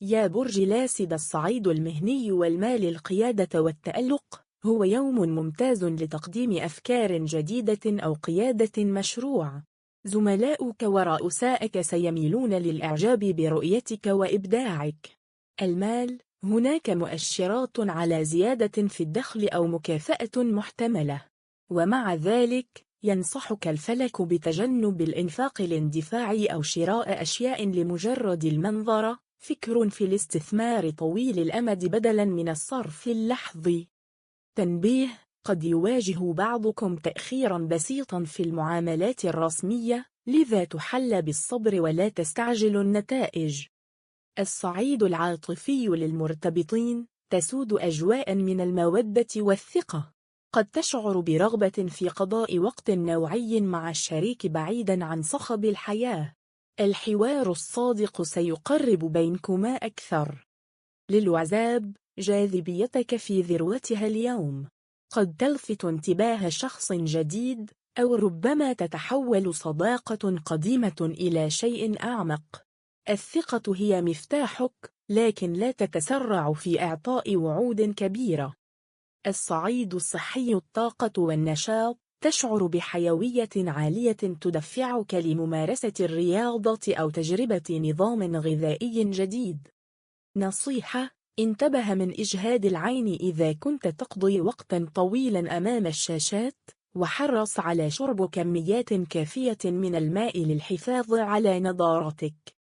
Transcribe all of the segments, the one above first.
يا برج لاسد الصعيد المهني والمال القيادة والتألق، هو يوم ممتاز لتقديم أفكار جديدة أو قيادة مشروع. زملاؤك ورؤسائك سيميلون للإعجاب برؤيتك وإبداعك. المال، هناك مؤشرات على زيادة في الدخل أو مكافأة محتملة، ومع ذلك ينصحك الفلك بتجنب الإنفاق الاندفاعي أو شراء أشياء لمجرد المنظرة. فكر في الاستثمار طويل الأمد بدلاً من الصرف اللحظي. تنبيه: قد يواجه بعضكم تأخيراً بسيطاً في المعاملات الرسمية، لذا تحل بالصبر ولا تستعجل النتائج. الصعيد العاطفي للمرتبطين، تسود أجواء من المودة والثقة. قد تشعر برغبة في قضاء وقت نوعي مع الشريك بعيداً عن صخب الحياة. الحوار الصادق سيقرب بينكما أكثر. للعزاب، جاذبيتك في ذروتها اليوم. قد تلفت انتباه شخص جديد، أو ربما تتحول صداقة قديمة إلى شيء أعمق. الثقة هي مفتاحك، لكن لا تتسرع في إعطاء وعود كبيرة. الصعيد الصحي الطاقة والنشاط، تشعر بحيوية عالية تدفعك لممارسة الرياضة أو تجربة نظام غذائي جديد. نصيحة: انتبه من إجهاد العين إذا كنت تقضي وقتا طويلا أمام الشاشات، وحرص على شرب كميات كافية من الماء للحفاظ على نضارتك.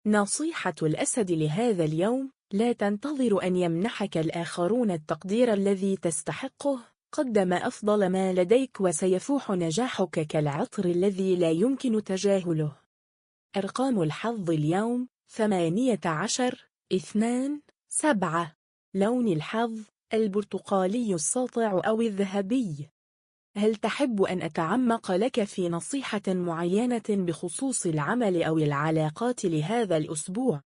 نصيحة الأسد لهذا اليوم: لا تنتظر أن يمنحك الآخرون التقدير الذي تستحقه، قدم أفضل ما لديك وسيفوح نجاحك كالعطر الذي لا يمكن تجاهله. أرقام الحظ اليوم: 18، 2، 7. لون الحظ: البرتقالي الساطع أو الذهبي. هل تحب أن أتعمق لك في نصيحة معينة بخصوص العمل أو العلاقات لهذا الأسبوع؟